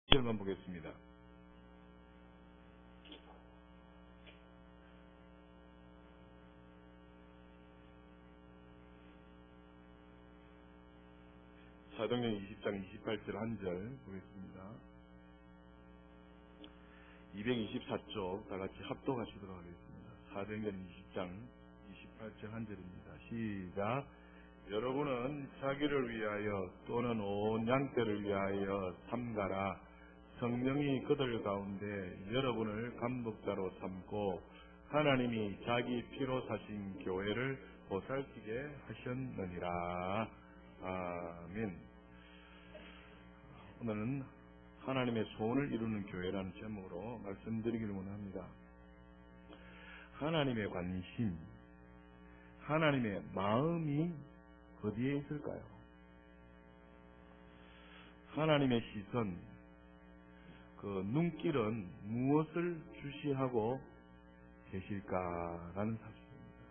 1절만 보겠습니다. 사도행전 20장 28절 한 절 보겠습니다. 224쪽 다 같이 합독하시도록 하겠습니다. 사도행전 20장 28절 한 절입니다. 시작. 여러분은 자기를 위하여 또는 온 양떼를 위하여 삼가라. 성령이 그들 가운데 여러분을 감독자로 삼고 하나님이 자기 피로 사신 교회를 보살피게 하셨느니라. 아멘. 오늘은 하나님의 소원을 이루는 교회라는 제목으로 말씀드리기를 원합니다. 하나님의 관심, 하나님의 마음이 어디에 있을까요? 하나님의 시선, 그 눈길은 무엇을 주시하고 계실까라는 사실입니다.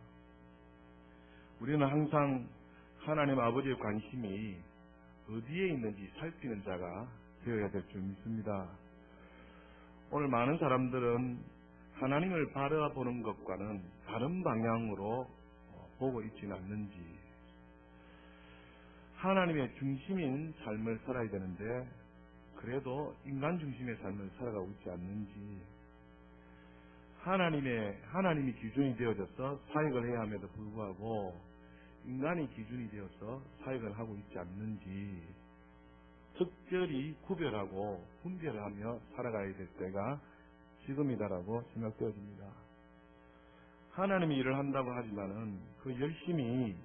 우리는 항상 하나님 아버지의 관심이 어디에 있는지 살피는 자가 되어야 될 줄 믿습니다. 오늘 많은 사람들은 하나님을 바라보는 것과는 다른 방향으로 보고 있지는 않는지, 하나님의 중심인 삶을 살아야 되는데 그래도 인간 중심의 삶을 살아가고 있지 않는지, 하나님이 기준이 되어져서 사역을 해야 함에도 불구하고 인간이 기준이 되어서 사역을 하고 있지 않는지 특별히 구별하고 분별하며 살아가야 될 때가 지금이다라고 생각되어집니다. 하나님이 일을 한다고 하지만은 그 열심히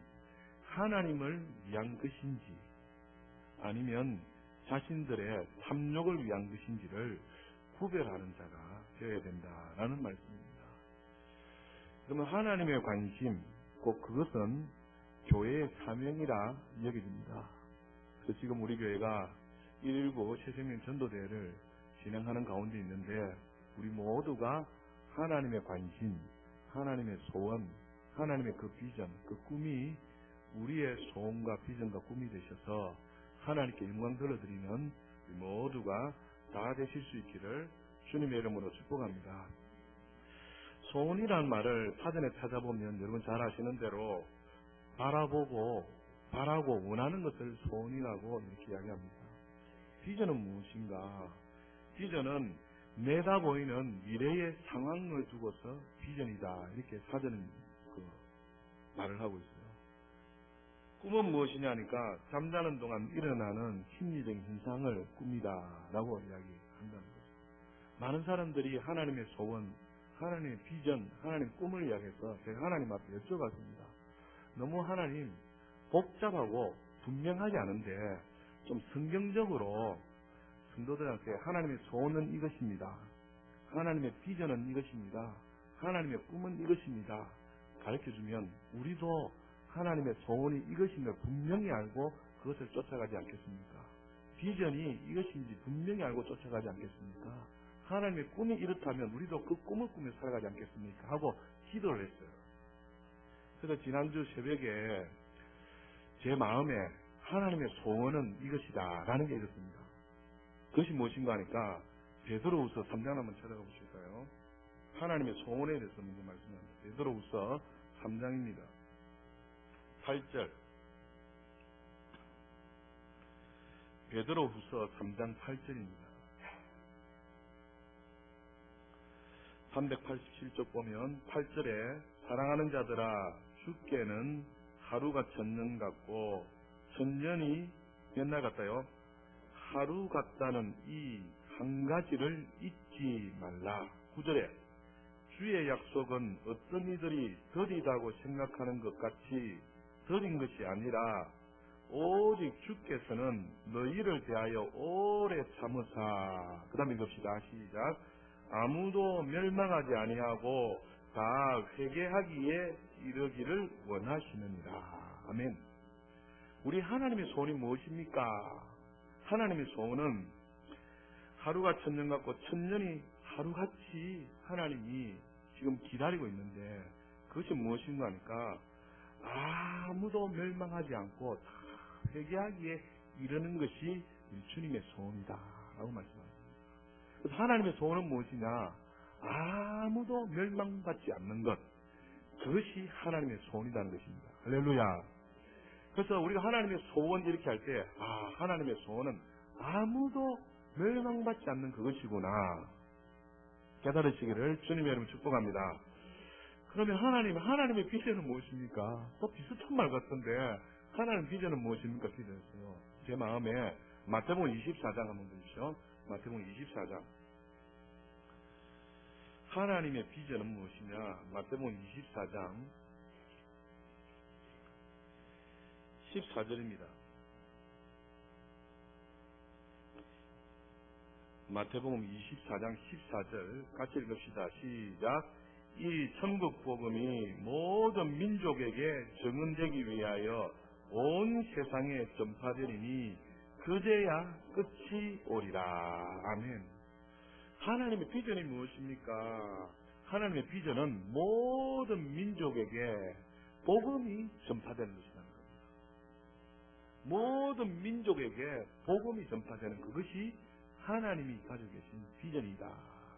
하나님을 위한 것인지 아니면 자신들의 탐욕을 위한 것인지를 구별하는 자가 되어야 된다라는 말씀입니다. 그러면 하나님의 관심, 꼭 그것은 교회의 사명이라 여겨집니다. 그래서 지금 우리 교회가 119 새생명 전도대회를 진행하는 가운데 있는데 우리 모두가 하나님의 관심, 하나님의 소원, 하나님의 그 비전, 그 꿈이 우리의 소원과 비전과 꿈이 되셔서 하나님께 영광 돌려드리는 우리 모두가 다 되실 수 있기를 주님의 이름으로 축복합니다. 소원이라는 말을 사전에 찾아보면 여러분 잘 아시는 대로 바라보고 바라고 원하는 것을 소원이라고 이렇게 이야기합니다. 비전은 무엇인가? 비전은 내다 보이는 미래의 상황을 두고서 비전이다, 이렇게 사전은 말을 하고 있어요. 꿈은 무엇이냐 하니까 잠자는 동안 일어나는 심리적인 현상을 꿈이다라고 이야기한다는 거죠. 많은 사람들이 하나님의 소원, 하나님의 비전, 하나님의 꿈을 이야기해서 제가 하나님 앞에 여쭤봤습니다. 너무 하나님 복잡하고 분명하지 않은데 좀 성경적으로 성도들한테 하나님의 소원은 이것입니다, 하나님의 비전은 이것입니다, 하나님의 꿈은 이것입니다 가르쳐주면 우리도 하나님의 소원이 이것임을 분명히 알고 그것을 쫓아가지 않겠습니까? 비전이 이것인지 분명히 알고 쫓아가지 않겠습니까? 하나님의 꿈이 이렇다면 우리도 그 꿈을 꾸며 살아가지 않겠습니까? 하고 기도를 했어요. 그래서 지난주 새벽에 제 마음에 하나님의 소원은 이것이다 라는 게 있었습니다. 그것이 무엇인가 하니까 베드로후서 3장 한번 찾아가 보실까요? 하나님의 소원에 대해서 먼저 말씀합니다. 베드로후서 3장입니다. 8절. 베드로후서 3장 8절입니다. 387쪽 보면 8절에 사랑하는 자들아 주께는 하루가 천년 같고 천년이 몇 날 같다요? 하루 같다는 이 한 가지를 잊지 말라. 9절에 주의 약속은 어떤 이들이 더디다고 생각하는 것 같이 더딘 것이 아니라 오직 주께서는 너희를 대하여 오래 참으사. 그 다음에 읽읍시다. 시작. 아무도 멸망하지 아니하고 다 회개하기에 이르기를 원하시느니라. 아멘. 우리 하나님의 소원이 무엇입니까? 하나님의 소원은 하루가 천년 같고 천년이 하루같이 하나님이 지금 기다리고 있는데 그것이 무엇인가 하니까 아무도 멸망하지 않고 다 회개하기에 이르는 것이 주님의 소원이다 라고 말씀합니다. 그래서 하나님의 소원은 무엇이냐? 아무도 멸망받지 않는 것. 그것이 하나님의 소원이라는 것입니다. 할렐루야. 그래서 우리가 하나님의 소원 이렇게 할 때, 하나님의 소원은 아무도 멸망받지 않는 그것이구나 깨달으시기를 주님의 이름으로 축복합니다. 그러면 하나님의 비전은 무엇입니까? 또 비슷한 말 같은데, 하나님의 비전은 무엇입니까? 비전이었어요. 제 마음에 마태복음 24장 한번 보십시오. 마태복음 24장. 하나님의 비전은 무엇이냐? 마태복음 24장 14절입니다. 마태복음 24장 14절 같이 읽읍시다. 시작. 이 천국 복음이 모든 민족에게 증언되기 위하여 온 세상에 전파되리니 그제야 끝이 오리라. 아멘. 하나님의 비전이 무엇입니까? 하나님의 비전은 모든 민족에게 복음이 전파되는 것이라는 겁니다. 모든 민족에게 복음이 전파되는 그것이 하나님이 가지고 계신 비전이다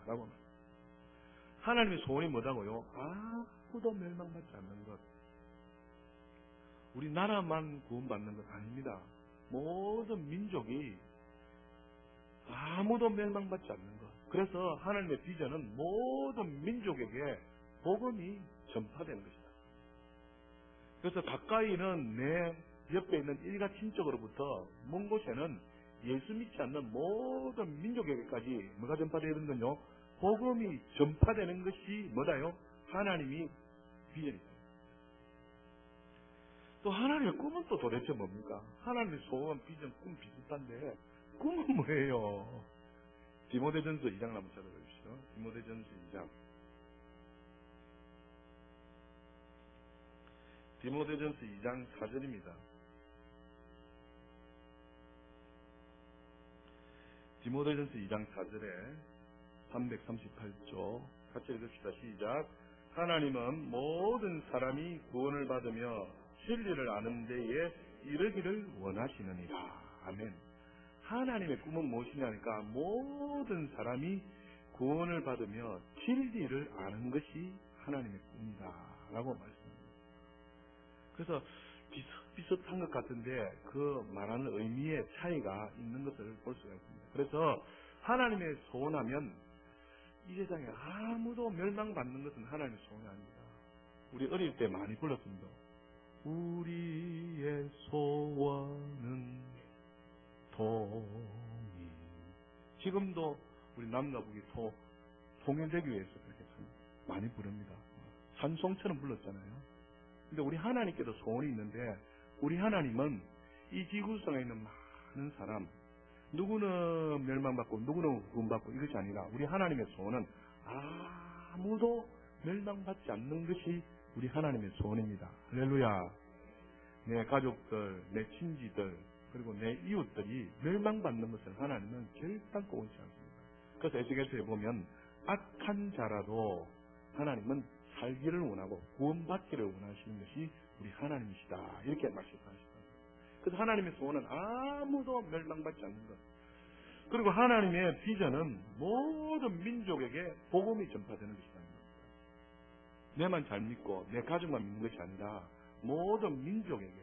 라고 합니다. 하나님의 소원이 뭐다고요? 아무도 멸망받지 않는 것. 우리나라만 구원받는 것 아닙니다. 모든 민족이 아무도 멸망받지 않는 것. 그래서 하나님의 비전은 모든 민족에게 복음이 전파되는 것이다. 그래서 가까이는 내 옆에 있는 일가 친척으로부터 먼 곳에는 예수 믿지 않는 모든 민족에게까지 뭐가 전파되어야 되는군요? 복음이 전파되는 것이 뭐다요? 하나님이 비전이다. 또 하나님의 꿈은 또 도대체 뭡니까? 하나님의 소원, 비전, 꿈 비슷한데 꿈은 뭐예요? 디모데전서 2장 한번 찾아보십시오. 디모데전서 2장. 디모데전서 2장 4절입니다. 디모데전서 2장 4절에 338조 같이 읽읍시다. 시작. 하나님은 모든 사람이 구원을 받으며 진리를 아는 데에 이르기를 원하시느니라. 아멘. 하나님의 꿈은 무엇이냐니까 모든 사람이 구원을 받으며 진리를 아는 것이 하나님의 꿈이다 라고 말씀합니다. 그래서 비슷한 것 같은데 그 말하는 의미의 차이가 있는 것을 볼 수가 있습니다. 그래서 하나님의 소원하면 이 세상에 아무도 멸망받는 것은 하나님의 소원이 아닙니다. 우리 어릴 때 많이 불렀습니다. 우리의 소원은 통일. 지금도 우리 남과 북이 통일되기 위해서 그렇게 많이 부릅니다. 찬송처럼 불렀잖아요. 근데 우리 하나님께도 소원이 있는데 우리 하나님은 이 지구상에 있는 많은 사람 누구는 멸망받고 누구는 구원받고 이것이 아니라 우리 하나님의 소원은 아무도 멸망받지 않는 것이 우리 하나님의 소원입니다. 할렐루야. 내 가족들, 내 친지들 그리고 내 이웃들이 멸망받는 것을 하나님은 결단코 원치 않습니다. 그래서 에스겔서에 보면 악한 자라도 하나님은 살기를 원하고 구원받기를 원하시는 것이 우리 하나님이시다. 이렇게 말씀하십니다. 그래서 하나님의 소원은 아무도 멸망받지 않는 것. 그리고 하나님의 비전은 모든 민족에게 복음이 전파되는 것이다. 내만 잘 믿고 내 가족만 믿는 것이 아니라 모든 민족에게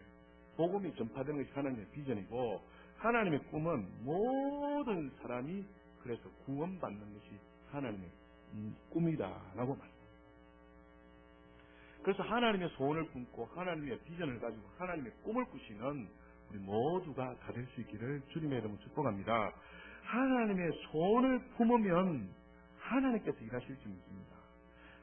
복음이 전파되는 것이 하나님의 비전이고 하나님의 꿈은 모든 사람이 그래서 구원받는 것이 하나님의 꿈이다라고 말합니다. 그래서 하나님의 소원을 품고 하나님의 비전을 가지고 하나님의 꿈을 꾸시는 우리 모두가 다 될 수 있기를 주님의 이름으로 축복합니다. 하나님의 소원을 품으면 하나님께서 일하실 줄 믿습니다.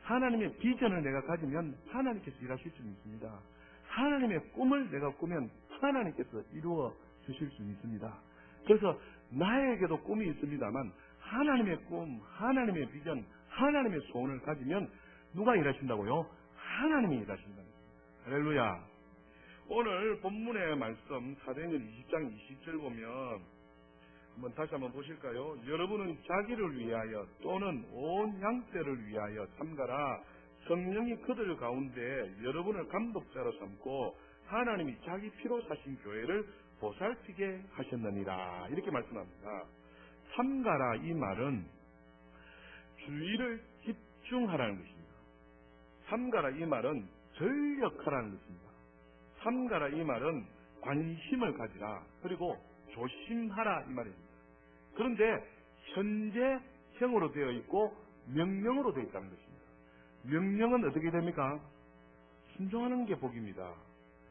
하나님의 비전을 내가 가지면 하나님께서 일하실 줄 믿습니다. 하나님의 꿈을 내가 꾸면 하나님께서 이루어 주실 수 있습니다. 그래서 나에게도 꿈이 있습니다만 하나님의 꿈, 하나님의 비전, 하나님의 소원을 가지면 누가 일하신다고요? 하나님이 일하신다는 겁니다. 할렐루야. 오늘 본문의 말씀 사도행전 20장 20절 보면 다시 한번 보실까요? 여러분은 자기를 위하여 또는 온 양떼를 위하여 삼가라. 성령이 그들 가운데 여러분을 감독자로 삼고 하나님이 자기 피로 사신 교회를 보살피게 하셨느니라. 이렇게 말씀합니다. 삼가라 이 말은 주의를 집중하라는 것입니다. 삼가라 이 말은 전력하라는 것입니다. 삼가라 이 말은 관심을 가지라, 그리고 조심하라 이 말입니다. 그런데 현재형으로 되어 있고 명령으로 되어 있다는 것입니다. 명령은 어떻게 됩니까? 순종하는 게 복입니다.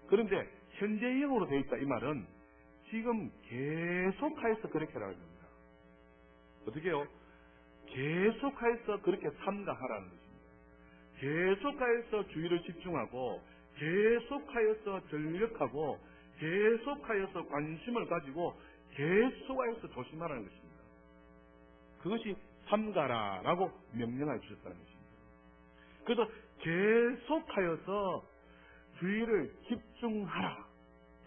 그런데 현재형으로 되어 있다 이 말은 지금 계속하여서 그렇게 하라는 겁니다. 어떻게 해요? 계속하여서 그렇게 삼가하라는 것입니다. 계속하여서 주의를 집중하고, 계속하여서 전력하고, 계속하여서 관심을 가지고, 계속하여서 조심하라는 것입니다. 그것이 삼가라라고 명령해 주셨다는 것입니다. 그래서 계속하여서 주의를 집중하라,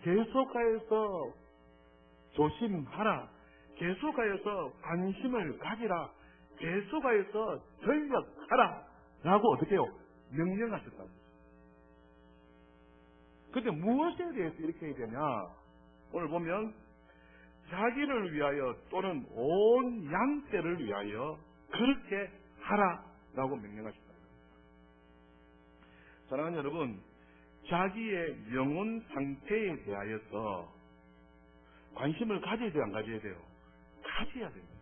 계속하여서 조심하라, 계속하여서 관심을 가지라, 계속하여서 전력하라 라고 어떻게 해요? 명령하셨다는 것입니다. 그런데 무엇에 대해서 이렇게 해야 되냐? 오늘 보면 자기를 위하여 또는 온 양떼를 위하여 그렇게 하라라고 명령하셨다. 사랑하는 여러분, 자기의 영혼 상태에 대하여서 관심을 가져야 돼요, 안 가져야 돼요? 가져야 됩니다.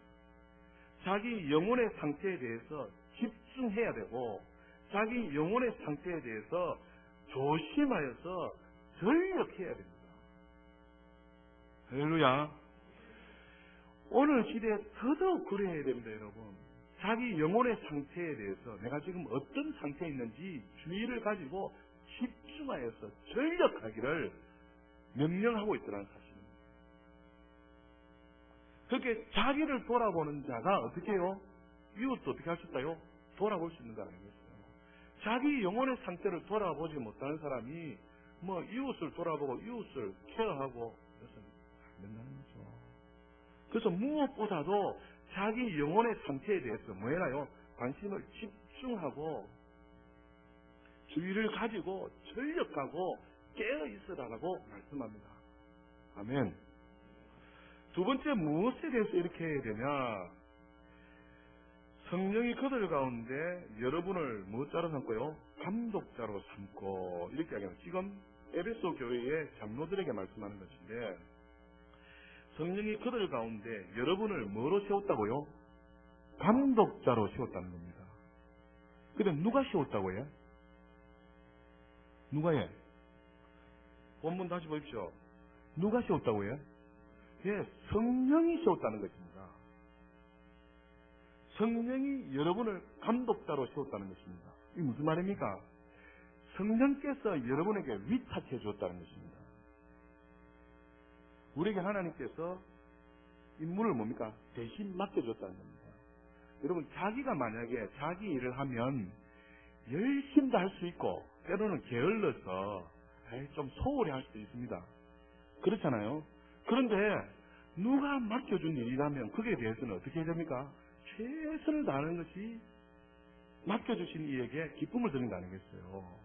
자기 영혼의 상태에 대해서 집중해야 되고, 자기 영혼의 상태에 대해서 조심하여서 전력해야 됩니다. 할렐루야. 오늘 시대에 더더욱 그래야 됩니다, 여러분. 자기 영혼의 상태에 대해서 내가 지금 어떤 상태에 있는지 주의를 가지고 집중하여서 전력하기를 명령하고 있더라는 사실입니다. 그렇게 자기를 돌아보는 자가 어떻게 해요? 이웃도 어떻게 하셨다요? 돌아볼 수 있는 거 아니겠어요? 자기 영혼의 상태를 돌아보지 못하는 사람이 뭐 이웃을 돌아보고 이웃을 케어하고 그래서 안 된다는 거죠. 그래서 무엇보다도 자기 영혼의 상태에 대해서 뭐 해라요? 관심을 집중하고 주의를 가지고 전력하고 깨어 있으라고 말씀합니다. 아멘. 두 번째, 무엇에 대해서 이렇게 해야 되냐? 성령이 그들 가운데 여러분을 무엇자로 삼고요? 감독자로 삼고, 이렇게 하면 지금 에베소 교회의 장로들에게 말씀하는 것인데, 성령이 그들 가운데 여러분을 뭐로 세웠다고요? 감독자로 세웠다는 겁니다. 근데 누가 세웠다고 해요? 누가 해? 원문 다시 보십시오. 누가 세웠다고 해요? 예, 성령이 세웠다는 것입니다. 성령이 여러분을 감독자로 세웠다는 것입니다. 이게 무슨 말입니까? 성령께서 여러분에게 위탁해 주었다는 것입니다. 우리에게 하나님께서 임무를 뭡니까? 대신 맡겨줬다는 겁니다. 여러분, 자기가 만약에 자기 일을 하면 열심히 할 수 있고 때로는 게을러서 좀 소홀히 할 수도 있습니다. 그렇잖아요. 그런데 누가 맡겨준 일이라면 거기에 대해서는 어떻게 해야 됩니까? 최선을 다하는 것이 맡겨주신 이에게 기쁨을 드리는 거 아니겠어요?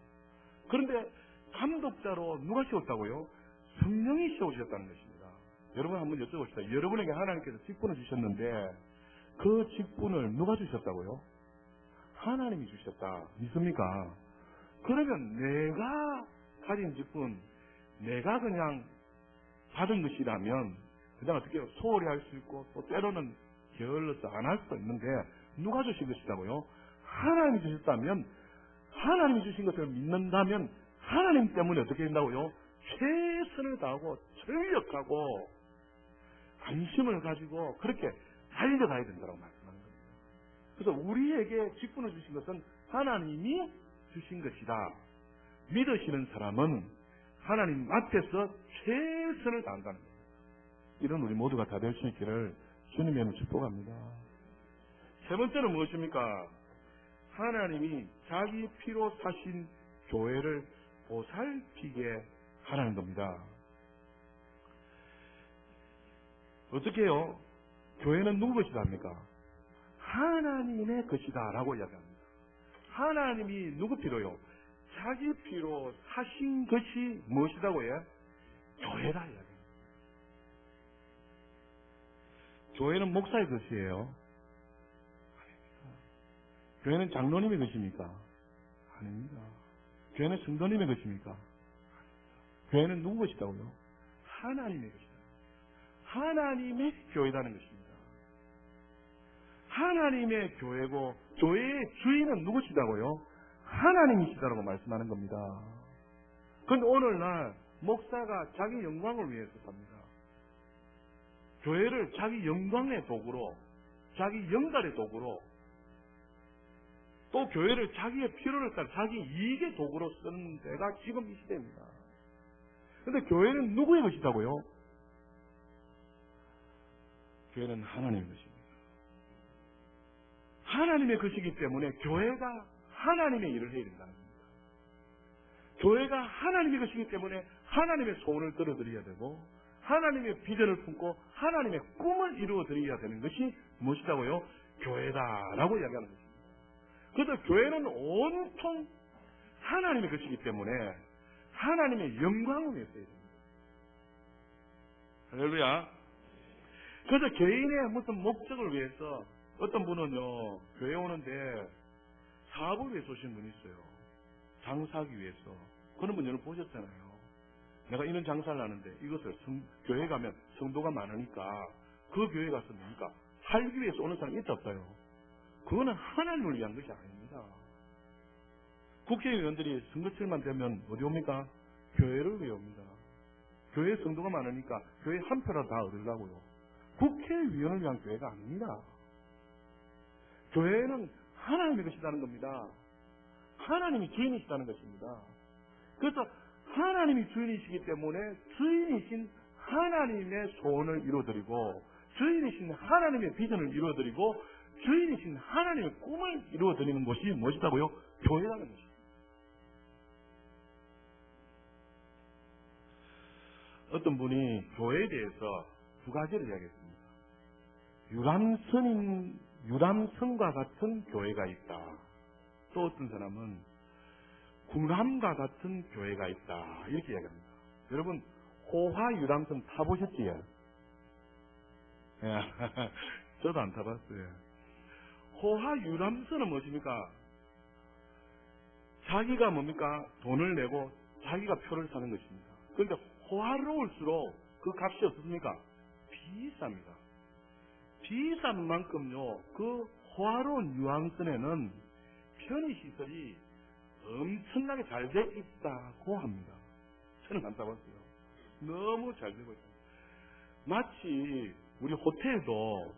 그런데 감독자로 누가 세웠다고요? 성령이 세우셨다는 것입니다. 여러분 한번 여쭤봅시다. 여러분에게 하나님께서 직분을 주셨는데 그 직분을 누가 주셨다고요? 하나님이 주셨다. 믿습니까? 그러면 내가 가진 직분, 내가 그냥 받은 것이라면 그냥 어떻게 해요? 소홀히 할 수 있고 또 때로는 게을러서 안 할 수도 있는데 누가 주신 것이라고요? 하나님이 주셨다면, 하나님이 주신 것을 믿는다면 하나님 때문에 어떻게 된다고요? 최선을 다하고 전력하고 관심을 가지고 그렇게 달려가야 된다고 말씀하는 겁니다. 그래서 우리에게 직분을 주신 것은 하나님이 주신 것이다. 믿으시는 사람은 하나님 앞에서 최선을 다한다는 겁니다. 이런 우리 모두가 다 될 수 있기를 주님의 이름으로 축복합니다. 세 번째는 무엇입니까? 하나님이 자기 피로 사신 교회를 보살피게 하라는 겁니다. 어떻게 해요? 교회는 누구 것이다 합니까? 하나님의 것이다 라고 이야기합니다. 하나님이 누구 피로요? 자기 피로 사신 것이 무엇이라고 해요? 교회다 이야기합니다. 교회는 목사의 것이에요. 교회는 장로님의 것입니까? 아닙니다. 교회는 성도님의 것입니까? 교회는 누구 것이다고요? 하나님의 것이다. 하나님의 교회라는 것입니다. 하나님의 교회고 교회의 주인은 누구시다고요? 하나님이시다라고 말씀하는 겁니다. 그런데 오늘날 목사가 자기 영광을 위해서 삽니다. 교회를 자기 영광의 도구로, 자기 영달의 도구로, 또 교회를 자기의 필요를 따라 자기 이익의 도구로 쓰는 데가 지금 이 시대입니다. 그런데 교회는 누구의 것이다고요? 교회는 하나님의 것입니다. 하나님의 것이기 때문에 교회가 하나님의 일을 해야 된다는 겁니다. 교회가 하나님의 것이기 때문에 하나님의 소원을 들어드려야 되고 하나님의 비전을 품고 하나님의 꿈을 이루어드려야 되는 것이 무엇이라고요? 교회다라고 이야기하는 것입니다. 그래서 교회는 온통 하나님의 것이기 때문에 하나님의 영광을 위해서 해야 됩니다. 할렐루야. 그래서 개인의 무슨 목적을 위해서 어떤 분은요, 교회 오는데 사업을 위해서 오신 분이 있어요. 장사하기 위해서. 그런 분 여러분 보셨잖아요. 내가 이런 장사를 하는데 이것을 교회 가면 성도가 많으니까 그 교회 가서 뭡니까? 살기 위해서 오는 사람이 있다 없어요? 그거는 하나님을 위한 것이 아닙니다. 국회의원들이 선거철만 되면 어디 옵니까? 교회를 위해 옵니다. 교회에 성도가 많으니까 교회 한 표라도 다 얻으려고요. 국회의원을 위한 교회가 아닙니다. 교회는 하나님의 것이라는 겁니다. 하나님이 주인이시다는 것입니다. 그래서 하나님이 주인이시기 때문에 주인이신 하나님의 소원을 이루어드리고 주인이신 하나님의 비전을 이루어드리고 주인이신 하나님의 꿈을 이루어드리는 것이 무엇이다고요? 교회라는 것입니다. 어떤 분이 교회에 대해서 두 가지를 이야기했습니다. 유람선과 같은 교회가 있다. 또 어떤 사람은 군함과 같은 교회가 있다. 이렇게 이야기합니다. 여러분, 호화 유람선 타보셨지요? 저도 안 타봤어요. 호화 유람선은 무엇입니까? 자기가 뭡니까? 돈을 내고 자기가 표를 사는 것입니다. 그런데 호화로울수록 그 값이 어떻습니까? 비쌉니다. 비싼 만큼요, 그 호화로운 유람선에는 편의시설이 엄청나게 잘 돼 있다고 합니다. 저는 안 타봤어요. 너무 잘 되고 있습니다. 마치 우리 호텔도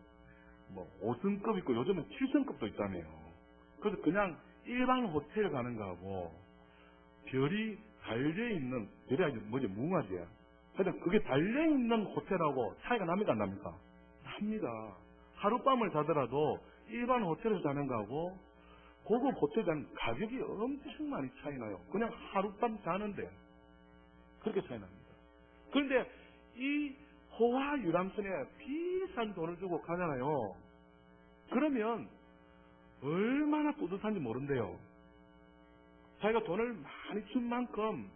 뭐 5성급 있고 요즘은 7성급도 있다며요. 그래서 그냥 일반 호텔 가는 거하고 별이 달려있는, 별이 아니고 뭐지, 무궁화지야. 하여튼 그게 달려있는 호텔하고 차이가 납니까 안 납니까? 납니다. 하룻밤을 자더라도 일반 호텔에서 자는 거하고 고급 호텔 자는 가격이 엄청 많이 차이 나요. 그냥 하룻밤 자는데 그렇게 차이 납니다. 그런데 이 호화 유람선에 비싼 돈을 주고 가잖아요. 그러면 얼마나 뿌듯한지 모른대요. 자기가 돈을 많이 준 만큼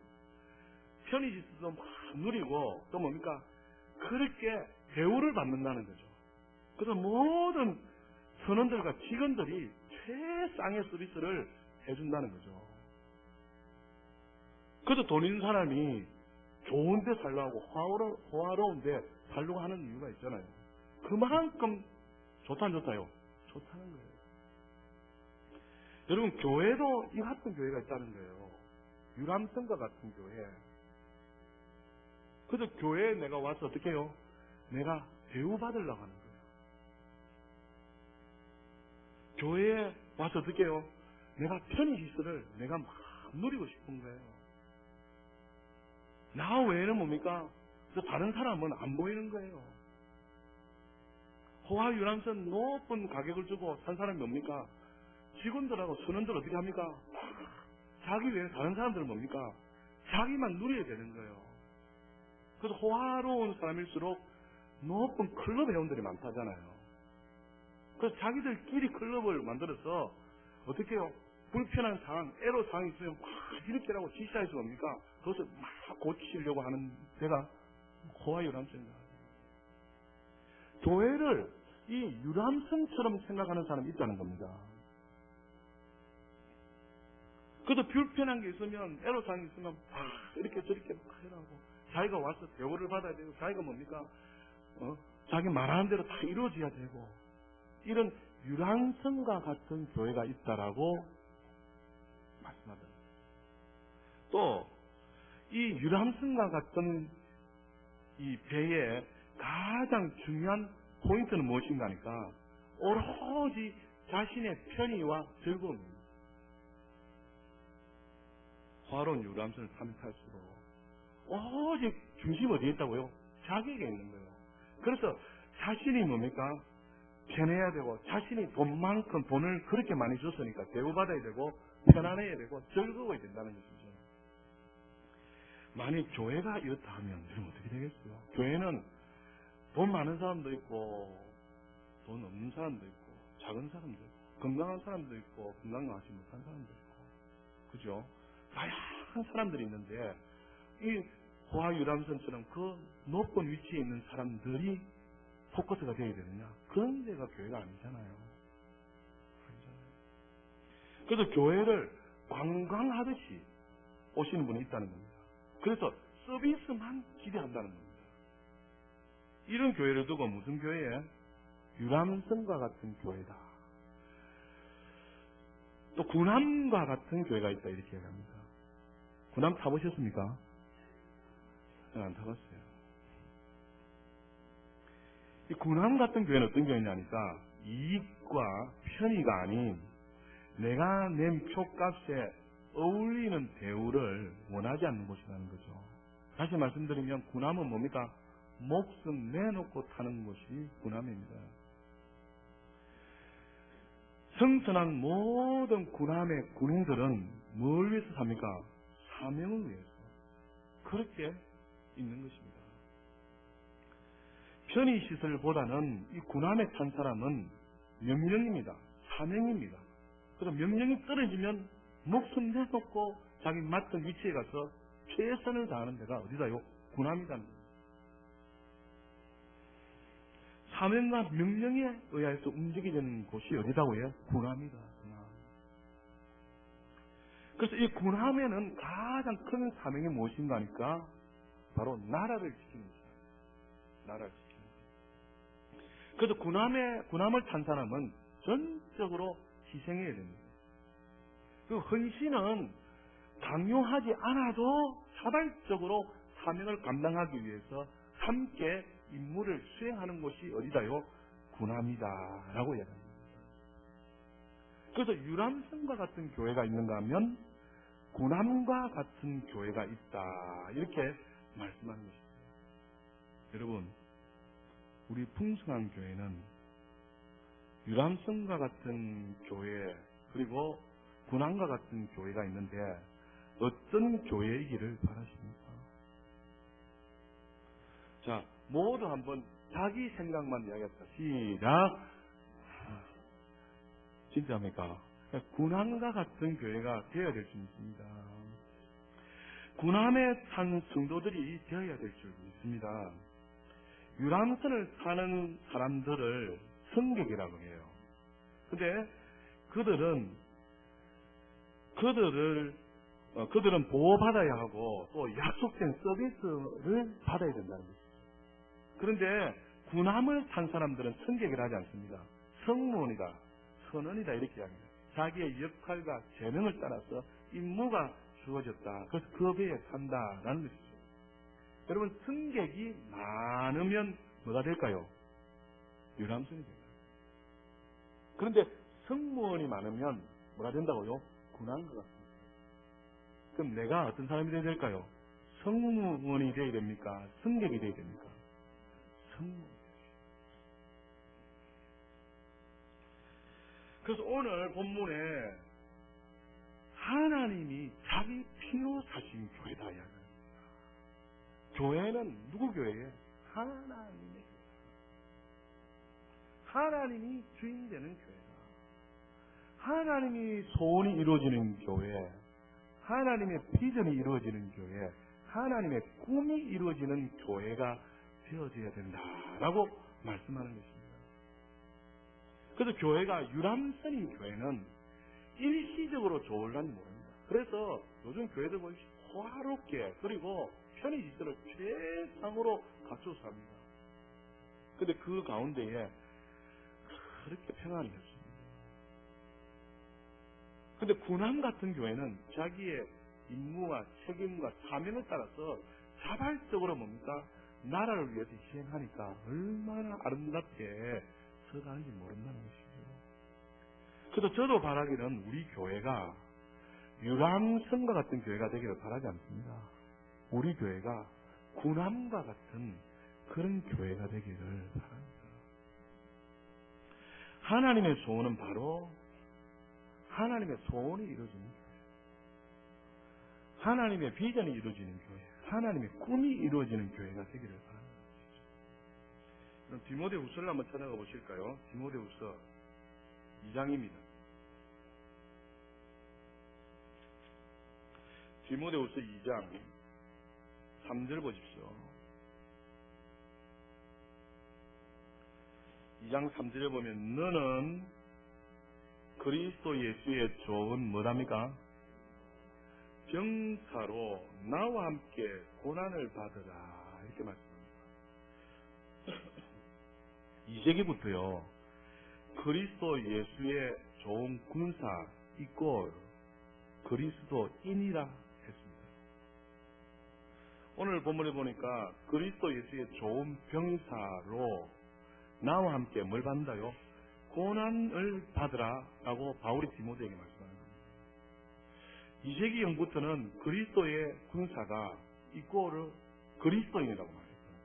편의시설도 막 누리고 또 뭡니까? 그렇게 대우를 받는다는 거죠. 그래서 모든 선원들과 직원들이 최상의 서비스를 해준다는 거죠. 그래서 돈 있는 사람이 좋은 데 살려고 하고 호화로운 데 살려고 하는 이유가 있잖아요. 그만큼 좋다 안 좋다요? 좋다는 거예요. 여러분, 교회도 이 같은 교회가 있다는 거예요. 유람선과 같은 교회. 그래서 교회에 내가 와서 어떻게 해요? 내가 대우받으려고 하는 거예요. 교회에 와서 어떻게 해요? 내가 편의시설을 내가 막 누리고 싶은 거예요. 나 외에는 뭡니까? 저 다른 사람은 안 보이는 거예요. 호화 유람선 높은 가격을 주고 산 사람이 뭡니까? 직원들하고 선원들 어떻게 합니까? 자기 외에 다른 사람들은 뭡니까? 자기만 누려야 되는 거예요. 그래서 호화로운 사람일수록 높은 클럽 회원들이 많다잖아요. 그래서 자기들끼리 클럽을 만들어서 어떻게 해요? 불편한 상황, 애로 상황이 있으면 막 이렇게 하고 지시해서 뭡니까? 그것을 막 고치려고 하는 데가 호화 유람선입니다. 교회를 이 유람선처럼 생각하는 사람이 있다는 겁니다. 그래도 불편한 게 있으면, 애로사항이 있으면, 이렇게 저렇게 막 해라고. 자기가 와서 대우를 받아야 되고, 자기가 뭡니까? 자기 말하는 대로 다 이루어져야 되고, 이런 유람선과 같은 교회가 있다라고 말씀하더라고요. 또, 이 유람선과 같은 이 배의 가장 중요한 포인트는 무엇인가 하니까, 오로지 자신의 편의와 즐거움입니다. 화로운 유람선을 타면 탈수록 오직 중심이 어디에 있다고요? 자기에게 있는 거예요. 그래서 자신이 뭡니까? 편해야 되고, 자신이 돈만큼 돈을 그렇게 많이 줬으니까 대우받아야 되고, 편안해야 되고, 즐거워야 된다는 것이죠. 만약 교회가 이렇다 하면 그럼 어떻게 되겠어요? 교회는 돈 많은 사람도 있고, 돈 없는 사람도 있고, 작은 사람도 있고, 건강한 사람도 있고, 건강하지 못한 사람도 있고, 그죠? 다양한 사람들이 있는데, 이 호화유람선처럼 그 높은 위치에 있는 사람들이 포커스가 되어야 되느냐? 그런 데가 교회가 아니잖아요. 그래서 교회를 관광하듯이 오시는 분이 있다는 겁니다. 그래서 서비스만 기대한다는 겁니다. 이런 교회를 두고 무슨 교회에? 유람선과 같은 교회다. 또 군함과 같은 교회가 있다 이렇게 얘기합니다. 군함 타보셨습니까? 네, 안 타봤어요. 이 군함 같은 교회는 어떤 교회냐니까 이익과 편의가 아닌 내가 낸 표값에 어울리는 대우를 원하지 않는 곳이라는 거죠. 다시 말씀드리면 군함은 뭡니까? 목숨 내놓고 타는 것이 군함입니다. 성천한 모든 군함의 군인들은 뭘 위해서 삽니까? 사명을 위해서. 그렇게 있는 것입니다. 편의시설보다는 이 군함에 탄 사람은 명령입니다. 사명입니다. 그래서 명령이 떨어지면 목숨 내놓고 자기 맡은 위치에 가서 최선을 다하는 데가 어디다요? 군함이라는 겁니다. 사명과 명령에 의해서 움직이는 곳이 어디다고요? 군함이다. 군함. 그래서 이 군함에는 가장 큰 사명이 무엇인가 하니까 바로 나라를 지키는 거예요. 나라를 지키는 거예요. 그래서 군함을 탄 사람은 전적으로 희생해야 됩니다. 그 헌신은 강요하지 않아도 자발적으로 사명을 감당하기 위해서 함께 임무를 수행하는 곳이 어디다요? 군함이다라고 얘기합니다. 그래서 유람선과 같은 교회가 있는가 하면 군함과 같은 교회가 있다 이렇게 말씀하는 것입니다. 여러분, 우리 풍성한 교회는 유람선과 같은 교회 그리고 군함과 같은 교회가 있는데 어떤 교회이기를 바라십니까? 자, 모두 한번 자기 생각만 이야기합시다. 시작. 진짜입니까? 군함과 같은 교회가 되어야 될 줄 믿습니다. 군함에 탄 성도들이 되어야 될 줄 믿습니다. 유람선을 타는 사람들을 승객이라고 해요. 근데 그들은 보호받아야 하고 또 약속된 서비스를 받아야 된다는 것이죠. 그런데 군함을 탄 사람들은 승객이라 하지 않습니다. 승무원이다, 선원이다 이렇게 이야기합니다. 자기의 역할과 재능을 따라서 임무가 주어졌다. 그래서 그 배에 탄다라는 것이죠. 여러분, 승객이 많으면 뭐가 될까요? 유람선이 됩니다. 그런데 승무원이 많으면 뭐가 된다고요? 군함과 같습니다. 그럼 내가 어떤 사람이 되어야 될까요? 승무원이 되어야 됩니까? 승객이 되어야 됩니까? 승무원. 그래서 오늘 본문에 하나님이 자기 피로 사신 교회다 이야기합니다. 교회는 누구 교회예요? 하나님의 교회. 하나님이 주인 되는 교회다. 하나님이 소원이 이루어지는 교회, 하나님의 비전이 이루어지는 교회, 하나님의 꿈이 이루어지는 교회가 되어져야 된다라고 말씀하는 것입니다. 그래서 교회가 유람선인 교회는 일시적으로 좋을란 모릅니다. 그래서 요즘 교회들 보면 호화롭게 그리고 편의시설을 최상으로 갖춰서 삽니다. 근데 그 가운데에 그렇게 평안이 없습니다. 근데 군함 같은 교회는 자기의 임무와 책임과 사명에 따라서 자발적으로 뭡니까? 나라를 위해서 희생하니까 얼마나 아름답게 서가는지 모른다는 것이죠. 그래서 저도 바라기는 우리 교회가 유람선과 같은 교회가 되기를 바라지 않습니다. 우리 교회가 군함과 같은 그런 교회가 되기를 바랍니다. 하나님의 소원은 바로 하나님의 소원이 이루어집니다. 하나님의 비전이 이루어지는 교회, 하나님의 꿈이 이루어지는 교회가 되기를 바랍니다. 그럼 디모데후서를 한번 찾아가 보실까요? 디모데후서 2장입니다. 디모데후서 2장 3절 보십시오. 2장 3절에 보면 너는 그리스도 예수의 좋은 뭐랍니까? 병사로 나와 함께 고난을 받으라 이렇게 말씀합니다. 2세기부터요 그리스도 예수의 좋은 군사 이꼴 그리스도인이라 했습니다. 오늘 본문에 보니까 그리스도 예수의 좋은 병사로 나와 함께 뭘 받는다요? 고난을 받으라 라고 바울이 디모데에게 말씀하는 겁니다. 2세기형부터는 그리스도의 군사가 이꼴을 그리스도인이라고 말했습니다.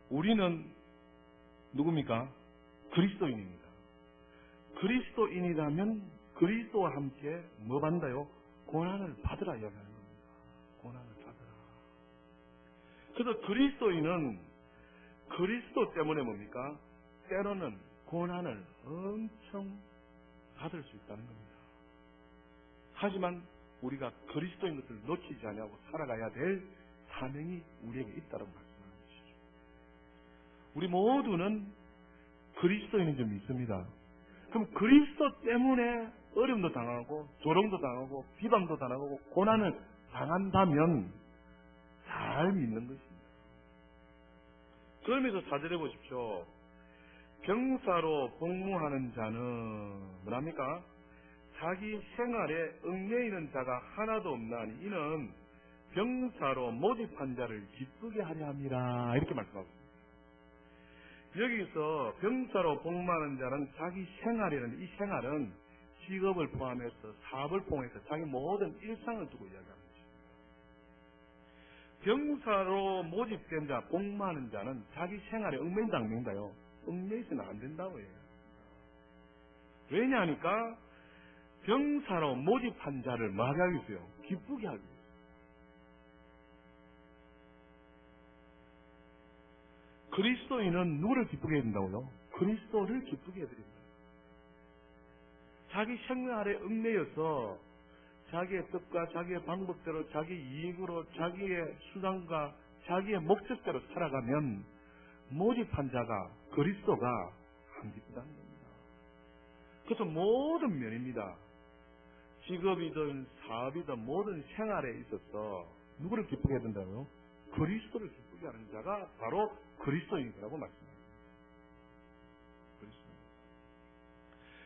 우리는 누굽니까? 그리스도인입니다. 그리스도인이라면 그리스도와 함께 뭐 받는다요? 고난을 받으라 이야기하는 겁니다. 고난을 받으라. 그래서 그리스도인은 그리스도 때문에 뭡니까? 때로는 고난을 엄청 받을 수 있다는 겁니다. 하지만 우리가 그리스도인 것을 놓치지 않고 살아가야 될 사명이 우리에게 있다고 말씀하는 것이죠. 우리 모두는 그리스도인인 줄 믿습니다. 그럼 그리스도 때문에 어려움도 당하고 조롱도 당하고 비방도 당하고 고난을 당한다면 잘 믿는 것입니다. 그러면서 4절에 보십시오. 병사로 복무하는 자는 뭐랍니까? 자기 생활에 얽매이는 자가 하나도 없나니 이는 병사로 모집한 자를 기쁘게 하려 함이라 이렇게 말씀하고 있습니다. 여기서 병사로 복무하는 자는 자기 생활이라는 이 생활은 직업을 포함해서 사업을 포함해서 자기 모든 일상을 두고 이야기합니다. 병사로 모집된 자, 복무하는 자는 자기 생활에 얽매인다 안 맹다요? 얽매이서는 안 된다고 해요. 왜냐하니까 병사로 모집한 자를 뭐하게 하겠어요? 기쁘게 하기 위해서. 그리스도인은 누구를 기쁘게 해야 된다고요? 그리스도를 기쁘게 해드립니다. 자기 생활에 얽매여서 자기의 뜻과 자기의 방법대로 자기 이익으로 자기의 수단과 자기의 목적대로 살아가면 모집한 자가 그리스도가 안 기쁘다는 겁니다. 그래서 모든 면입니다. 직업이든 사업이든 모든 생활에 있어서 누구를 기쁘게 해야 된다고요? 그리스도를 기쁘게 하는 자가 바로 그리스도인이라고 말씀합니다.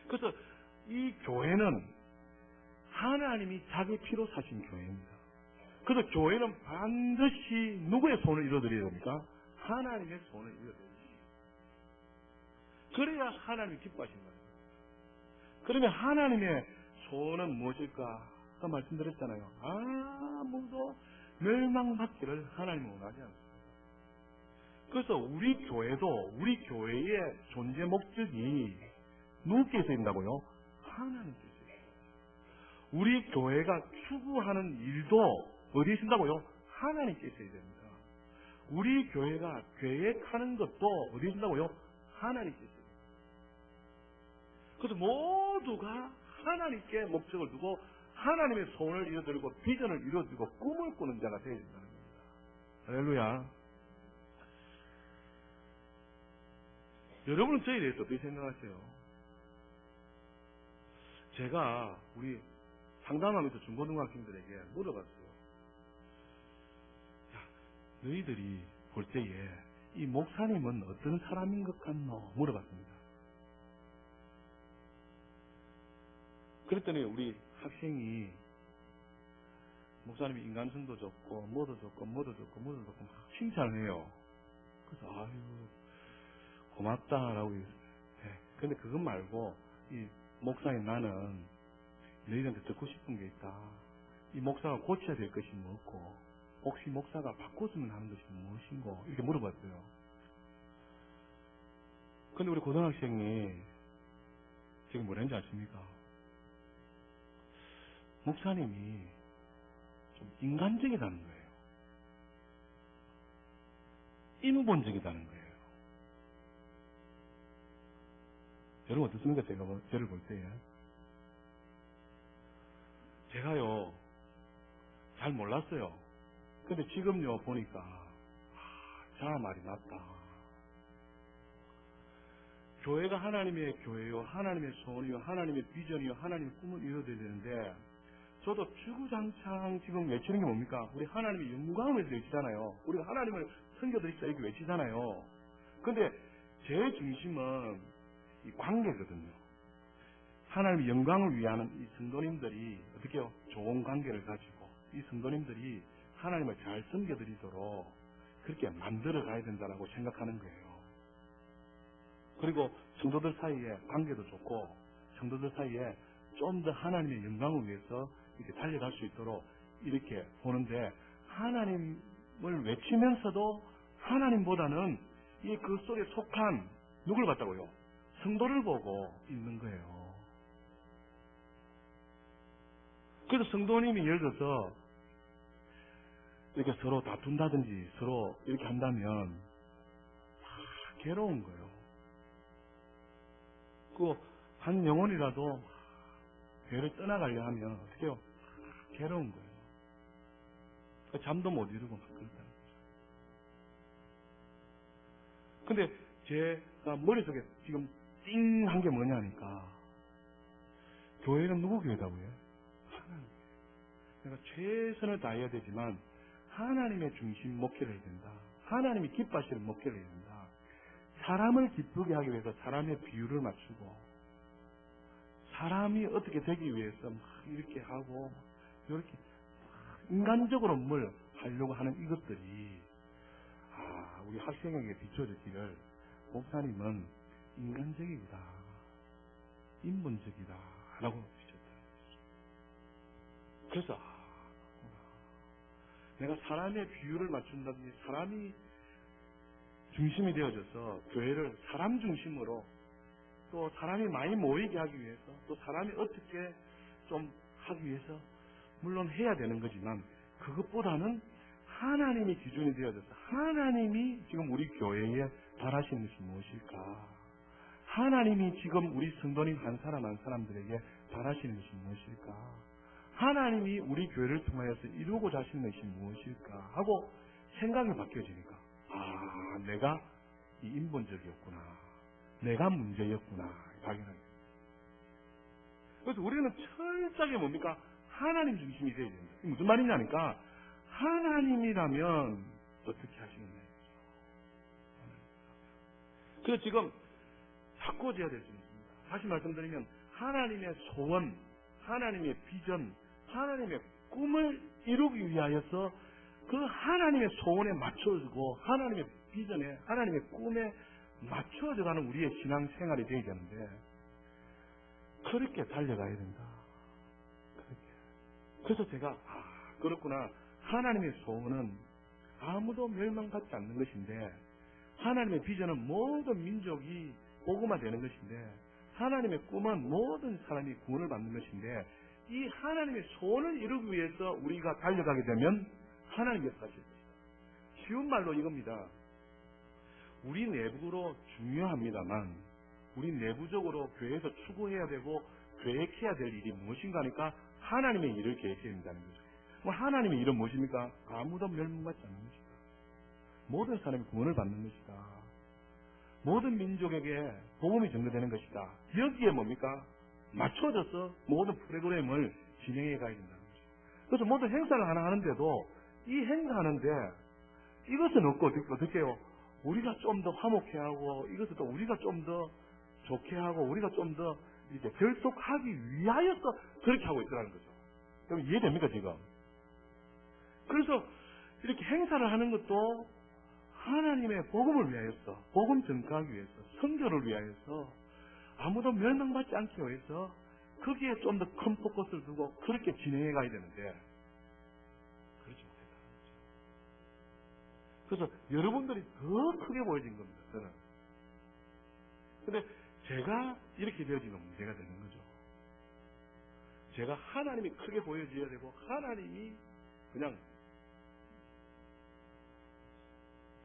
그래서 이 교회는 하나님이 자기 피로 사신 교회입니다. 그래서 교회는 반드시 누구의 손을 이뤄드려야 됩니까? 하나님의 손을 이뤄드려야 됩니다. 그래야 하나님이 기뻐하신 거예요. 그러면 하나님의 소원은 무엇일까? 아까 말씀드렸잖아요. 아무도 멸망받기를 하나님은 원하지 않습니다. 그래서 우리 교회도 우리 교회의 존재 목적이 누구께서 있다고요? 하나님께서 있어요. 우리 교회가 추구하는 일도 어디에 있다고요? 하나님께서 있어야 됩니다. 우리 교회가 계획하는 것도 어디에 있다고요? 하나님께서 있어요. 그래서 모두가 하나님께 목적을 두고 하나님의 소원을 이뤄들고 비전을 이뤄들고 꿈을 꾸는 자가 되어야 된다는 겁니다. 할렐루야. 여러분은 저에 대해서 어떻게 생각하세요? 제가 우리 상담하면서 중고등학생들에게 물어봤어요. 야, 너희들이 볼 때에 이 목사님은 어떤 사람인 것 같노? 물어봤습니다. 그랬더니 우리 학생이 목사님이 인간성도 좋고 뭐도 좋고 뭐도 좋고 뭐도 좋고 막 칭찬을 해요. 그래서 아유 고맙다라고 했어요. 근데 그것 말고 이 목사인 나는 너희들한테 듣고 싶은 게 있다. 이 목사가 고쳐야 될 것이 뭐고 혹시 목사가 바꿨으면 하는 것이 무엇인고 이렇게 물어봤어요. 근데 우리 고등학생이 지금 뭐라는지 아십니까? 목사님이 좀 인간적이다는 거예요. 인본적이다는 거예요. 여러분 어떻습니까? 제가 저를 볼 때에 제가요 잘 몰랐어요. 근데 지금요 보니까 자 말이 맞다. 교회가 하나님의 교회요, 하나님의 소원이요, 하나님의 비전이요, 하나님의 꿈을 이루어야 되는데 저도 주구장창 지금 외치는 게 뭡니까? 우리 하나님의 영광을 위해서 외치잖아요. 우리가 하나님을 섬겨드립시다 이렇게 외치잖아요. 근데 제 중심은 이 관계거든요. 하나님의 영광을 위하는 이 성도님들이 어떻게 해요? 좋은 관계를 가지고 이 성도님들이 하나님을 잘 섬겨드리도록 그렇게 만들어 가야 된다고 생각하는 거예요. 그리고 성도들 사이에 관계도 좋고 성도들 사이에 좀 더 하나님의 영광을 위해서 이렇게 달려갈 수 있도록 이렇게 보는데 하나님을 외치면서도 하나님보다는 이 그 속에 속한 누굴 봤다고요? 성도를 보고 있는 거예요. 그래서 성도님이 예를 들어서 이렇게 서로 다툰다든지 서로 이렇게 한다면 괴로운 거예요. 그 한 영혼이라도 교회를 떠나가려 하면 어떻게 해요? 괴로운 거예요. 잠도 못 이루고 막 그렇다는 거죠. 근데 제가 머릿속에 지금 띵 한 게 뭐냐니까 교회는 누구 교회다고요? 하나님. 내가 최선을 다해야 되지만 하나님의 중심 목회를 해야 된다. 하나님이 기뻐하시는 목회를 해야 된다. 사람을 기쁘게 하기 위해서 사람의 비율을 맞추고 사람이 어떻게 되기 위해서 막 이렇게 하고 이렇게 인간적으로 뭘 하려고 하는 이것들이 우리 학생에게 비춰지기를 목사님은 인간적이다, 인본적이다 라고 비쳤다. 그래서 내가 사람의 비율을 맞춘다든지 사람이 중심이 되어져서 교회를 사람 중심으로 또 사람이 많이 모이게 하기 위해서 또 사람이 어떻게 좀 하기 위해서 물론 해야 되는 거지만 그것보다는 하나님이 기준이 되어져서 하나님이 지금 우리 교회에 바라시는 것이 무엇일까? 하나님이 지금 우리 성도님 한 사람 한 사람들에게 바라시는 것이 무엇일까? 하나님이 우리 교회를 통하여서 이루고자 하시는 것이 무엇일까? 하고 생각이 바뀌어지니까 내가 이 인본적이었구나. 내가 문제였구나. 발견하게. 그래서 우리는 철저하게 뭡니까? 하나님 중심이 되어야 된다. 이게 무슨 말이냐니까 하나님이라면 어떻게 하시겠냐. 그래서 지금 바꿔줘야 될 수 있습니다. 다시 말씀드리면 하나님의 소원, 하나님의 비전, 하나님의 꿈을 이루기 위하여서 그 하나님의 소원에 맞춰주고 하나님의 비전에 하나님의 꿈에 맞춰져가는 우리의 신앙생활이 되어야 되는데 그렇게 달려가야 된다. 그렇게. 그래서 제가 그렇구나. 하나님의 소원은 아무도 멸망받지 않는 것인데 하나님의 비전은 모든 민족이 복음화되는 것인데 하나님의 꿈은 모든 사람이 구원을 받는 것인데 이 하나님의 소원을 이루기 위해서 우리가 달려가게 되면 하나님께서 하실 것이다. 쉬운 말로 이겁니다. 우리 내부로 중요합니다만 우리 내부적으로 교회에서 추구해야 되고 계획해야 될 일이 무엇인가 하니까 하나님의 일을 계획해야 된다는 거죠. 하나님의 일은 무엇입니까? 아무도 멸망받지 않는 것이다. 모든 사람이 구원을 받는 것이다. 모든 민족에게 복음이 전도되는 것이다. 여기에 뭡니까? 맞춰져서 모든 프로그램을 진행해 가야 된다는 거죠. 그래서 모든 행사를 하나 하는데도 이 행사하는데 이것은 없고 어떻게 해요? 우리가 좀 더 화목해 하고 이것을 또 우리가 좀 더 좋게 하고 우리가 좀 더 이제 결속하기 위하여서 그렇게 하고 있더라는 거죠. 그럼 이해됩니까 지금? 그래서 이렇게 행사를 하는 것도 하나님의 복음을 위하여서, 복음 전가하기 위해서, 선교를 위하여서, 아무도 멸망받지 않기 위해서 거기에 좀 더 큰 포커스를 두고 그렇게 진행해 가야 되는데 그렇지 못했다는 거죠. 그래서 여러분들이 더 크게 보여진 겁니다. 저는. 근데 제가 이렇게 되어지면 문제가 되는 거죠. 제가 하나님이 크게 보여져야 되고 하나님이 그냥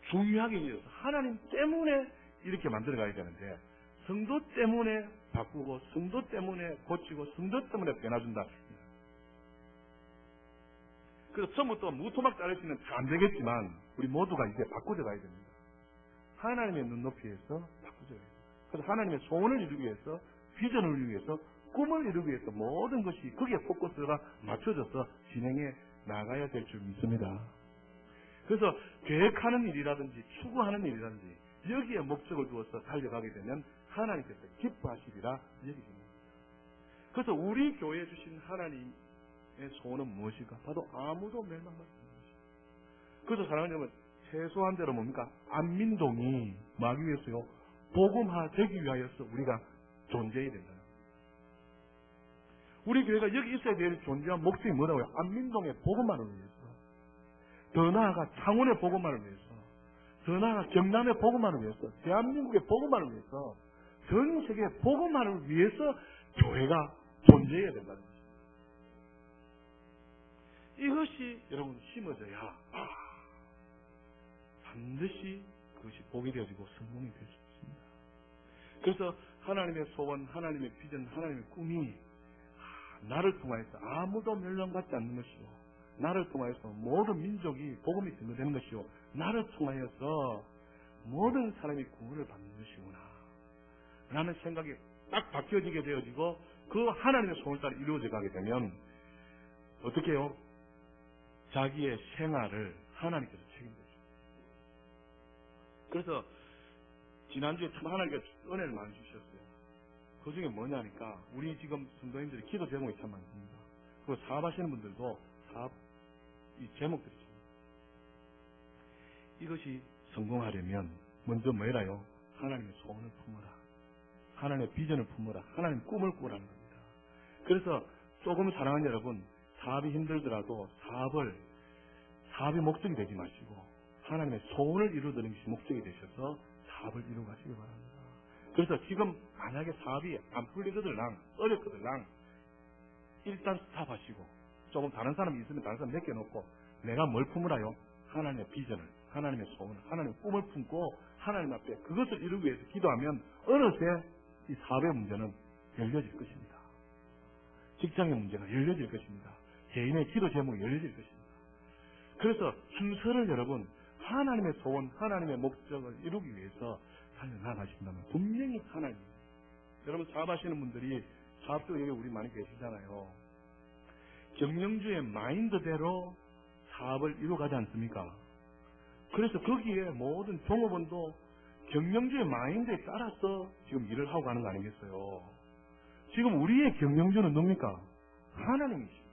중요하게 여겨서 하나님 때문에 이렇게 만들어 가야 되는데 성도 때문에 바꾸고 성도 때문에 고치고 성도 때문에 변화준다. 그래서 처음부터 무토막 자를 수 있는 안 되겠지만 우리 모두가 이제 바꾸져 가야 됩니다. 하나님의 눈높이에서 바꾸져 가야 됩니다. 그래서 하나님의 소원을 이루기 위해서 비전을 이루기 위해서 꿈을 이루기 위해서 모든 것이 거기에 포커스가 맞춰져서 진행해 나가야 될 줄 믿습니다. 그래서 계획하는 일이라든지 추구하는 일이라든지 여기에 목적을 두어서 달려가게 되면 하나님께서 기뻐하시리라 여기십니다. 그래서 우리 교회에 주신 하나님의 소원은 무엇일까? 바로 아무도 멸망받지 않는 것입니다. 그래서 사랑하는 여러분, 최소한 대로 뭡니까? 안민동이 뭐하기 위해서요? 복음화 되기 위하여서 우리가 존재해야 된다. 우리 교회가 여기 있어야 될 존재한 목적이 뭐라고요? 안민동의 복음화를 위해서, 더 나아가 창원의 복음화를 위해서, 더 나아가 경남의 복음화를 위해서, 대한민국의 복음화를 위해서, 전 세계의 복음화를 위해서 교회가 존재해야 된다는 것입니다. 이것이 여러분 심어져야 반드시 그것이 복이 되어지고 성공이 될 수 있습니다. 그래서 하나님의 소원, 하나님의 비전, 하나님의 꿈이 나를 통하여서 아무도 멸망받지 않는 것이요, 나를 통하여서 모든 민족이 복음이 증거되는 것이요, 나를 통하여서 모든 사람이 구원을 받는 것이구나 라는 생각이 딱 바뀌어지게 되어지고 그 하나님의 소원을 따라 이루어져 가게 되면 어떻게 해요? 자기의 생활을 하나님께서 책임져주십니다. 그래서 지난주에 참 하나님께서 은혜를 많이 주셨어요. 그 중에 뭐냐니까 우리 지금 성도님들이 기도 제목이 참 많습니다. 그리고 사업하시는 분들도 사업 이 제목들이 참 이것이 성공하려면 먼저 뭐해라요? 하나님의 소원을 품어라, 하나님의 비전을 품어라, 하나님의 꿈을 꾸라는 겁니다. 그래서 조금 사랑하는 여러분, 사업이 힘들더라도 사업이 목적이 되지 마시고 하나님의 소원을 이루어드리는 것이 목적이 되셔서 사업을 이루어 가시기 바랍니다. 그래서 지금 만약에 사업이 안 풀리거들랑 어렵거들랑 일단 스탑하시고 조금 다른 사람이 있으면 다른 사람 맡겨놓고 내가 뭘 품으라요? 하나님의 비전을, 하나님의 소원을, 하나님의 꿈을 품고 하나님 앞에 그것을 이루기 위해서 기도하면 어느새 이 사업의 문제는 열려질 것입니다. 직장의 문제가 열려질 것입니다. 개인의 기도 제목이 열려질 것입니다. 그래서 순서를 여러분 하나님의 소원, 하나님의 목적을 이루기 위해서 달려나가신다면 분명히 하나님, 여러분 사업하시는 분들이 사업도 여기 우리 많이 계시잖아요. 경영주의 마인드대로 사업을 이루어가지 않습니까? 그래서 거기에 모든 종업원도 경영주의 마인드에 따라서 지금 일을 하고 가는 거 아니겠어요? 지금 우리의 경영주는 누굽니까? 하나님이십니다.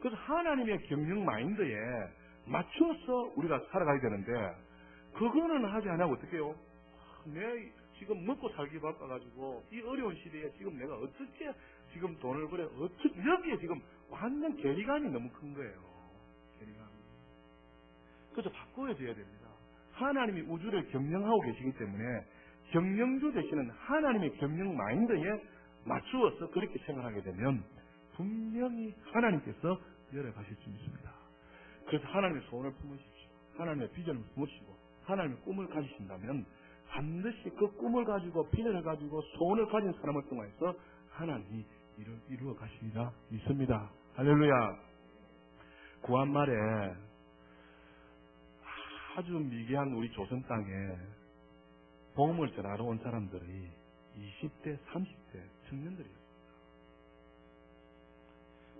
그래서 하나님의 경영 마인드에 맞춰서 우리가 살아가야 되는데 그거는 하지 않고 어떻게 해요? 내 지금 먹고 살기 바빠가지고 이 어려운 시대에 지금 내가 어떻게 지금 돈을 벌여 어떻게 여기에 지금 완전 괴리감이 너무 큰 거예요. 괴리감. 그래서 바꿔줘야 됩니다. 하나님이 우주를 경영하고 계시기 때문에 경영주 되시는 하나님의 경영 마인드에 맞추어서 그렇게 생각하게 되면 분명히 하나님께서 열어가실 수 있습니다. 그래서 하나님의 소원을 품으십시오. 하나님의 비전을 품으시고 하나님의 꿈을 가지신다면 반드시 그 꿈을 가지고 비전을 가지고 소원을 가진 사람을 통해서 하나님이 이루어 가시리라 믿습니다. 할렐루야. 구한말에 아주 미개한 우리 조선 땅에 복음을 전하러 온 사람들이 20대, 30대 청년들이었습니다.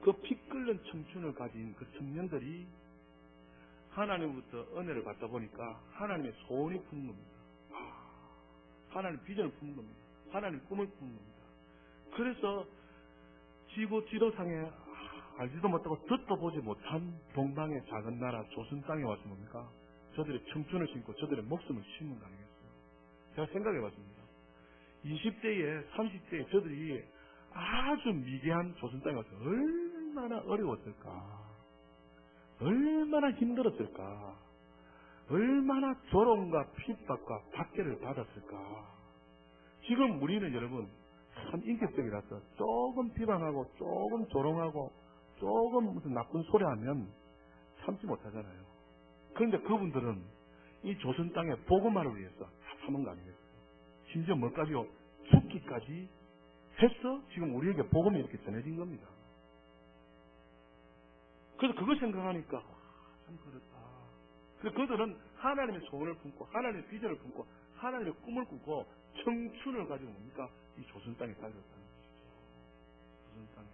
그 피 끓는 청춘을 가진 그 청년들이 하나님부터 은혜를 받다 보니까 하나님의 소원이 푸는 겁니다. 하나님 비전을 푸는 겁니다. 하나님 꿈을 푸는 겁니다. 그래서 지구 지도상에 알지도 못하고 듣도 보지 못한 동방의 작은 나라 조선 땅에 와서 뭡니까? 저들의 청춘을 심고 저들의 목숨을 심는 거 아니겠어요? 제가 생각해 봤습니다. 20대에 30대에 저들이 아주 미개한 조선 땅에 와서 얼마나 어려웠을까, 얼마나 힘들었을까, 얼마나 조롱과 핍박과 박해를 받았을까. 지금 우리는 여러분 참 인격적이라서 조금 비방하고 조금 조롱하고 조금 무슨 나쁜 소리 하면 참지 못하잖아요. 그런데 그분들은 이 조선 땅의 복음화를 위해서 다 참은 거 아니겠어요? 심지어 뭐까지요? 죽기까지 해서 지금 우리에게 복음이 이렇게 전해진 겁니다. 그래서 그거 생각하니까 참 그렇다. 그래서 그들은 하나님의 소원을 품고 하나님의 비전을 품고 하나님의 꿈을 꾸고 청춘을 가지고 뭡니까? 이 조선 땅에 살렸다는 것이죠. 조선 땅에.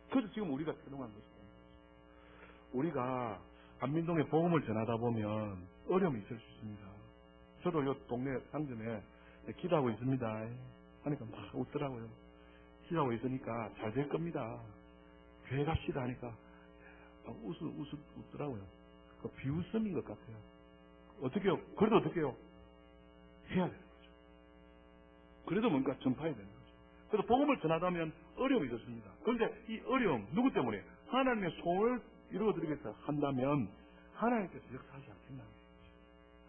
그래서 지금 우리가 태동한 것입니다. 우리가 안민동에 복음을 전하다 보면 어려움이 있을 수 있습니다. 저도 요 동네 상점에 기도하고 있습니다 하니까 막 웃더라고요. 기도하고 있으니까 잘 될 겁니다. 교회 갑시다 하니까 막 웃더라고요. 그 비웃음인 것 같아요. 어떻게 해요? 그래도 어떻게 해요? 해야 되는 거죠. 그래도 뭔가 전파해야 되는 거죠. 그래서 복음을 전하다면 어려움이 있었습니다. 그런데 이 어려움 누구 때문에? 하나님의 소원을 이루어드리기 위해서 한다면 하나님께서 역사하지 않겠나요?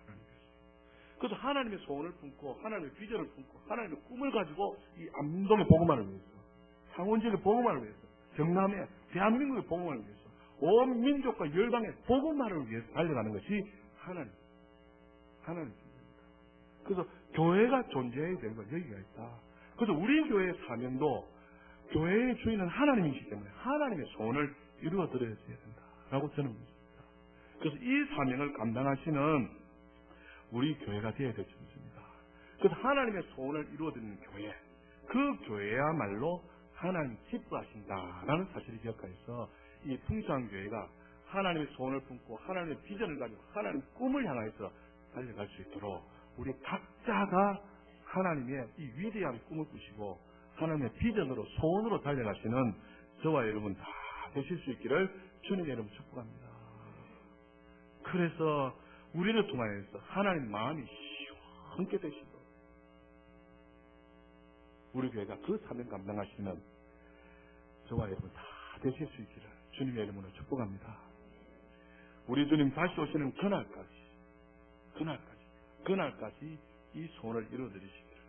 하나님께서. 그래서 하나님의 소원을 품고 하나님의 비전을 품고 하나님의 꿈을 가지고 이 안동의 복음화를 위해서, 창원지역의 복음화를 위해서, 경남의 대한민국의 복음화를 위해서, 온 민족과 열방의 복음화를 위해서 달려가는 것이 하나님 비전입니다. 그래서 교회가 존재해야 되는 건 여기가 있다. 그래서 우리 교회의 사명도 교회의 주인은 하나님이시기 때문에 하나님의 소원을 이루어드려야 된다라고 저는 믿습니다. 그래서 이 사명을 감당하시는 우리 교회가 되어야 될 줄 믿습니다. 그래서 하나님의 소원을 이루어드리는 교회, 그 교회야말로 하나님이 기뻐하신다라는 사실을 기억하여서 이 풍성교회가 하나님의 소원을 품고 하나님의 비전을 가지고 하나님의 꿈을 향해서 달려갈 수 있도록 우리 각자가 하나님의 이 위대한 꿈을 꾸시고 하나님의 비전으로 소원으로 달려가시는 저와 여러분 다 되실 수 있기를 주님의 이름으로 축복합니다. 그래서 우리를 통하여서 하나님 마음이 시원케 되시도록 우리 교회가 그 사명 감당하시는 저와 여러분 다 되실 수 있기를 주님의 이름으로 축복합니다. 우리 주님 다시 오시는 그날까지 이 소원을 이루어드리시기를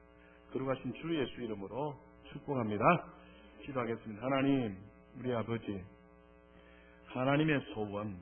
거룩하신 주 예수 이름으로 축복합니다. 기도하겠습니다. 하나님, 우리 아버지, 하나님의 소원,